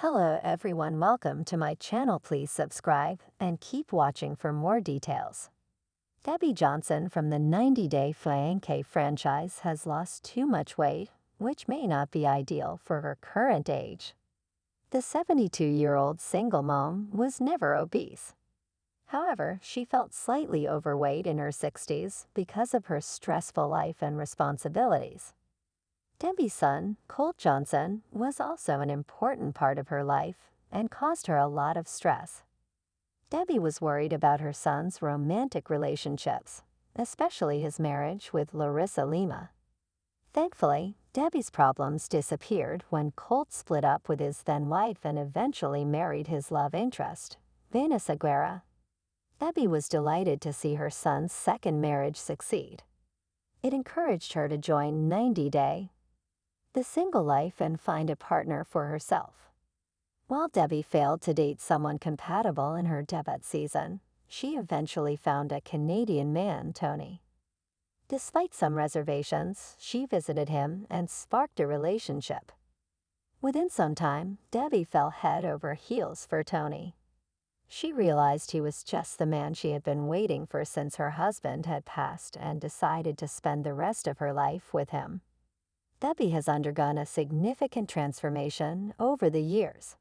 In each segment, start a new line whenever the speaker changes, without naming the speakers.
Hello everyone, welcome to my channel. Please subscribe and keep watching for more details. Debbie Johnson from the 90-Day Fiancé franchise has lost too much weight, which may not be ideal for her current age. The 72-year-old single mom was never obese. However, she felt slightly overweight in her 60s because of her stressful life and responsibilities. Debbie's son, Colt Johnson, was also an important part of her life and caused her a lot of stress. Debbie was worried about her son's romantic relationships, especially his marriage with Larissa Lima. Thankfully, Debbie's problems disappeared when Colt split up with his then-wife and eventually married his love interest, Vanessa Guerra. Debbie was delighted to see her son's second marriage succeed. It encouraged her to join 90-Day, the single life, and find a partner for herself. While Debbie failed to date someone compatible in her debut season, she eventually found a Canadian man, Tony. Despite some reservations, she visited him and sparked a relationship. Within some time, Debbie fell head over heels for Tony. She realized he was just the man she had been waiting for since her husband had passed and decided to spend the rest of her life with him. Debbie has undergone a significant transformation over the years.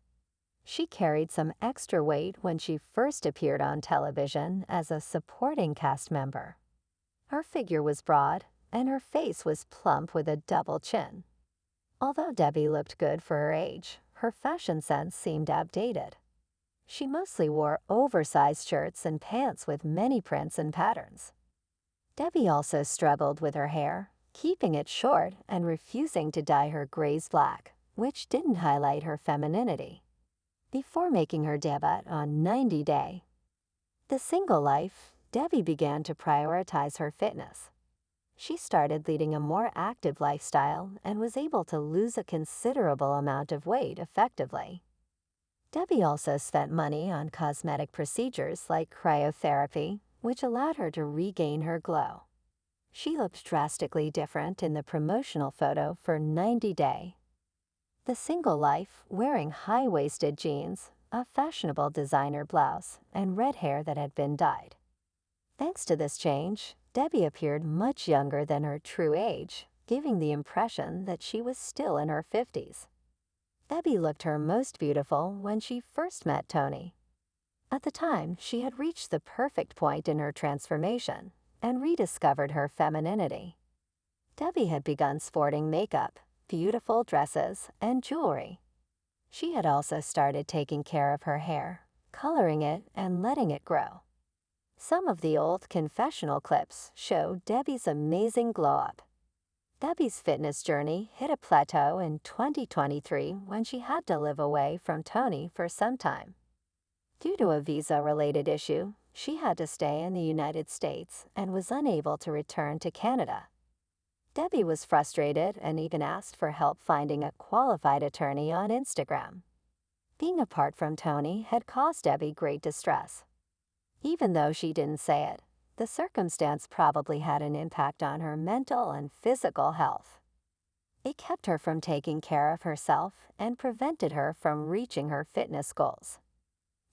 She carried some extra weight when she first appeared on television as a supporting cast member. Her figure was broad, and her face was plump with a double chin. Although Debbie looked good for her age, her fashion sense seemed outdated. She mostly wore oversized shirts and pants with many prints and patterns. Debbie also struggled with her hair, keeping it short and refusing to dye her grays black, which didn't highlight her femininity. Before making her debut on 90-Day, the single life, Debbie began to prioritize her fitness. She started leading a more active lifestyle and was able to lose a considerable amount of weight effectively. Debbie also spent money on cosmetic procedures like cryotherapy, which allowed her to regain her glow. She looked drastically different in the promotional photo for 90-Day, the single life, wearing high-waisted jeans, a fashionable designer blouse, and red hair that had been dyed. Thanks to this change, Debbie appeared much younger than her true age, giving the impression that she was still in her 50s. Debbie looked her most beautiful when she first met Tony. At the time, she had reached the perfect point in her transformation and rediscovered her femininity. Debbie had begun sporting makeup, beautiful dresses, and jewelry. She had also started taking care of her hair, coloring it, and letting it grow. Some of the old confessional clips show Debbie's amazing glow-up. Debbie's fitness journey hit a plateau in 2023 when she had to live away from Tony for some time. Due to a visa-related issue, she had to stay in the United States and was unable to return to Canada. Debbie was frustrated and even asked for help finding a qualified attorney on Instagram. Being apart from Tony had caused Debbie great distress. Even though she didn't say it, the circumstance probably had an impact on her mental and physical health. It kept her from taking care of herself and prevented her from reaching her fitness goals.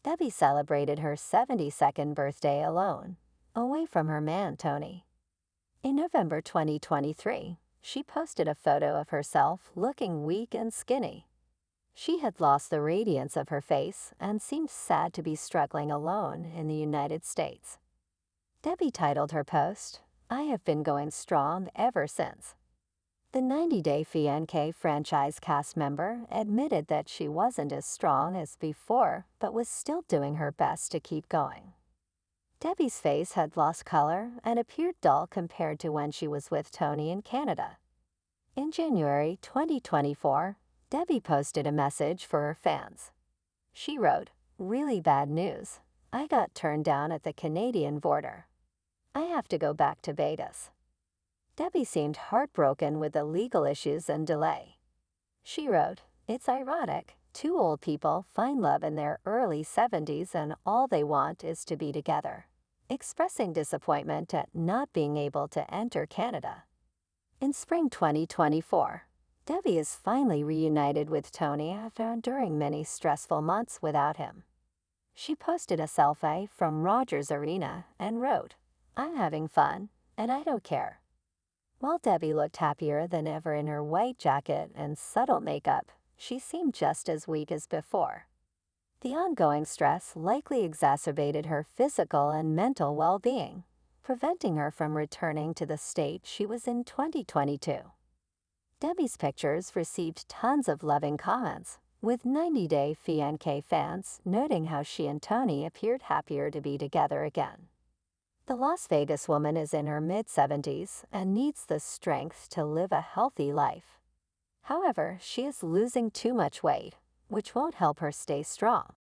Debbie celebrated her 72nd birthday alone, away from her man Tony. In November 2023, she posted a photo of herself looking weak and skinny. She had lost the radiance of her face and seemed sad to be struggling alone in the United States. Debbie titled her post, "I have been going strong ever since." The 90-Day Fiancé franchise cast member admitted that she wasn't as strong as before but was still doing her best to keep going. Debbie's face had lost color and appeared dull compared to when she was with Tony in Canada. In January 2024, Debbie posted a message for her fans. She wrote, "Really bad news. I got turned down at the Canadian border. I have to go back to Vegas." Debbie seemed heartbroken with the legal issues and delay. She wrote, "It's ironic. Two old people find love in their early 70s and all they want is to be together," expressing disappointment at not being able to enter Canada. In spring 2024, Debbie is finally reunited with Tony after enduring many stressful months without him. She posted a selfie from Rogers Arena and wrote, "I'm having fun, and I don't care." While Debbie looked happier than ever in her white jacket and subtle makeup, she seemed just as weak as before. The ongoing stress likely exacerbated her physical and mental well-being, preventing her from returning to the state she was in 2022. Debbie's pictures received tons of loving comments, with 90-day Fiancé fans noting how she and Tony appeared happier to be together again. The Las Vegas woman is in her mid-70s and needs the strength to live a healthy life. However, she is losing too much weight, which won't help her stay strong.